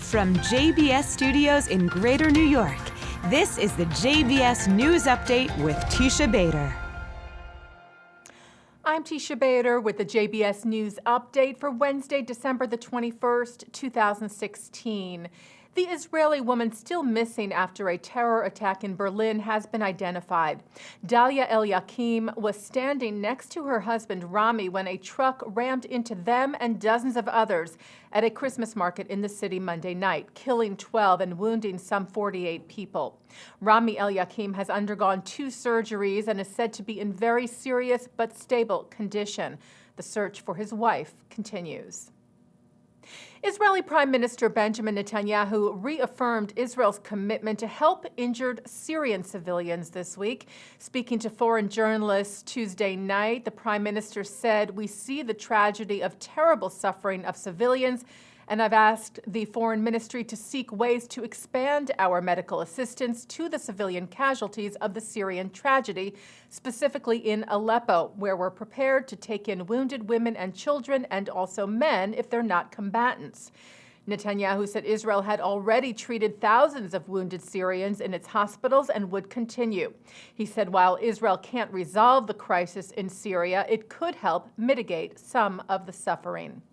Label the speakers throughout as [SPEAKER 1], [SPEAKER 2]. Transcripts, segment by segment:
[SPEAKER 1] From JBS Studios in Greater New York, this is the JBS News Update with Teisha Bader.
[SPEAKER 2] I'm Teisha Bader with the JBS News Update for Wednesday, December the 21st, 2016. The Israeli woman still missing after a terror attack in Berlin has been identified. Dalia El-Yakim was standing next to her husband Rami when a truck rammed into them and dozens of others at a Christmas market in the city Monday night, killing 12 and wounding some 48 people. Rami El-Yakim has undergone 2 surgeries and is said to be in very serious but stable condition. The search for his wife continues. Israeli Prime Minister Benjamin Netanyahu reaffirmed Israel's commitment to help injured Syrian civilians this week. Speaking to foreign journalists Tuesday night, the Prime Minister said, "We see the tragedy of terrible suffering of civilians, and I've asked the Foreign Ministry to seek ways to expand our medical assistance to the civilian casualties of the Syrian tragedy, specifically in Aleppo, where we're prepared to take in wounded women and children and also men if they're not combatants." Netanyahu said Israel had already treated thousands of wounded Syrians in its hospitals and would continue. He said while Israel can't resolve the crisis in Syria, it could help mitigate some of the suffering.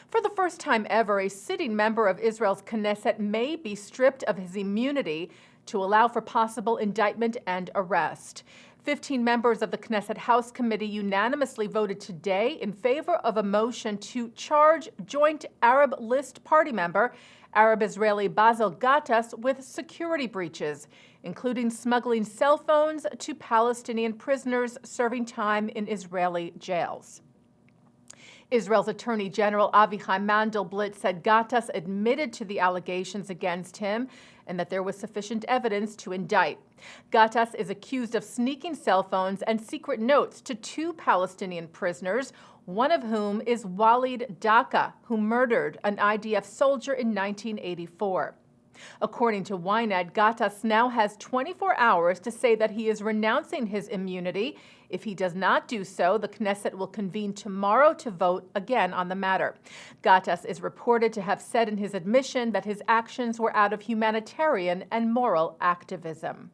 [SPEAKER 2] For the first time ever, a sitting member of Israel's Knesset may be stripped of his immunity to allow for possible indictment and arrest. 15 members of the Knesset House Committee unanimously voted today in favor of a motion to charge Joint Arab List party member Arab-Israeli Basil Gattas with security breaches, including smuggling cell phones to Palestinian prisoners serving time in Israeli jails. Israel's Attorney General Avichai Mandelblit said Gattas admitted to the allegations against him and that there was sufficient evidence to indict. Gattas is accused of sneaking cell phones and secret notes to 2 Palestinian prisoners, one of whom is Walid Daka, who murdered an IDF soldier in 1984. According to Ynet, Gattas now has 24 hours to say that he is renouncing his immunity. If he does not do so, the Knesset will convene tomorrow to vote again on the matter. Gattas is reported to have said in his admission that his actions were out of humanitarian and moral activism.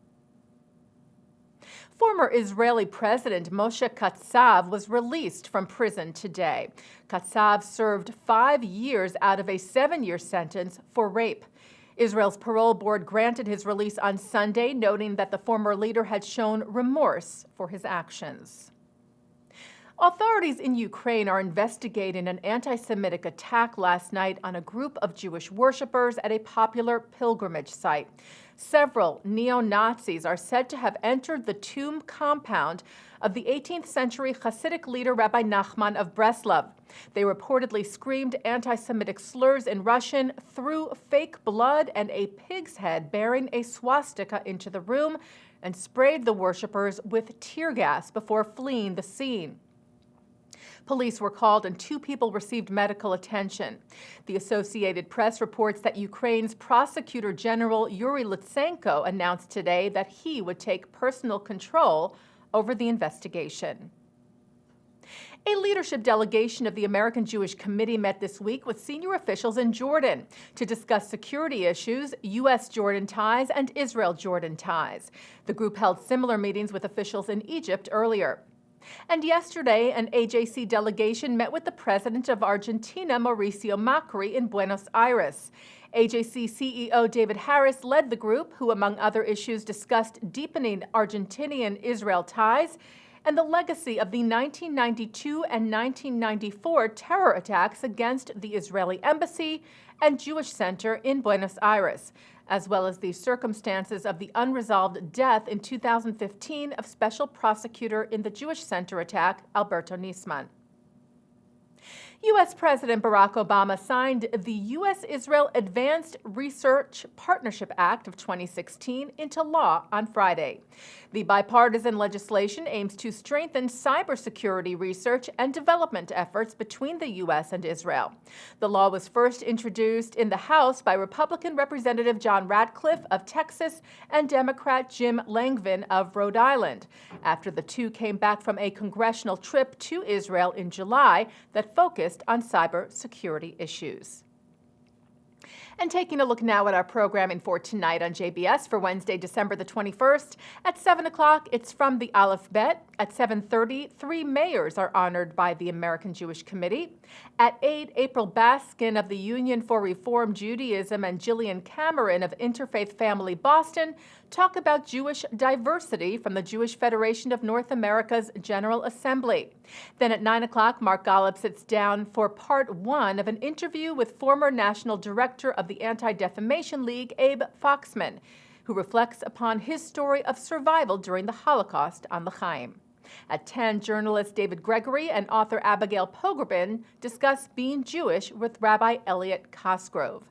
[SPEAKER 2] Former Israeli President Moshe Katsav was released from prison today. Katsav served 5 years out of a 7-year sentence for rape. Israel's parole board granted his release on Sunday, noting that the former leader had shown remorse for his actions. Authorities in Ukraine are investigating an anti-Semitic attack last night on a group of Jewish worshippers at a popular pilgrimage site. Several neo-Nazis are said to have entered the tomb compound of the 18th century Hasidic leader Rabbi Nachman of Breslov. They reportedly screamed anti-Semitic slurs in Russian, threw fake blood and a pig's head bearing a swastika into the room, and sprayed the worshippers with tear gas before fleeing the scene. Police were called and 2 people received medical attention. The Associated Press reports that Ukraine's Prosecutor General Yuri Lutsenko announced today that he would take personal control over the investigation. A leadership delegation of the American Jewish Committee met this week with senior officials in Jordan to discuss security issues, U.S.-Jordan ties, and Israel-Jordan ties. The group held similar meetings with officials in Egypt earlier. And yesterday, an AJC delegation met with the president of Argentina, Mauricio Macri, in Buenos Aires. AJC CEO David Harris led the group, who, among other issues, discussed deepening Argentinian-Israel ties and the legacy of the 1992 and 1994 terror attacks against the Israeli embassy and Jewish center in Buenos Aires, as well as the circumstances of the unresolved death in 2015 of Special Prosecutor in the Jewish Center attack, Alberto Nisman. U.S. President Barack Obama signed the USIsrael Advanced Research Partnership Act of 2016 into law on Friday. The bipartisan legislation aims to strengthen cybersecurity research and development efforts between the U.S. and Israel. The law was first introduced in the House by Republican Representative John Ratcliffe of Texas and Democrat Jim Langvin of Rhode Island, after the two came back from a congressional trip to Israel in July that focused on cybersecurity issues. And taking a look now at our programming for tonight on JBS for Wednesday, December the 21st. At 7 o'clock, it's From the Aleph Bet. At 7:30, 3 mayors are honored by the American Jewish Committee. At 8, April Baskin of the Union for Reform Judaism and Jillian Cameron of Interfaith Family Boston talk about Jewish diversity from the Jewish Federation of North America's General Assembly. Then at 9 o'clock, Mark Golub sits down for part 1 of an interview with former National Director of the Anti-Defamation League, Abe Foxman, who reflects upon his story of survival during the Holocaust on L'chaim. At 10, journalist David Gregory and author Abigail Pogrebin discuss being Jewish with Rabbi Elliot Cosgrove.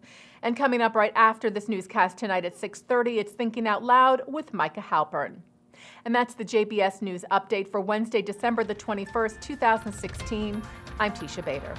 [SPEAKER 2] And coming up right after this newscast tonight at 6:30, it's Thinking Out Loud with Micah Halpern. And that's the JBS News Update for Wednesday, December the 21st, 2016. I'm Teisha Bader.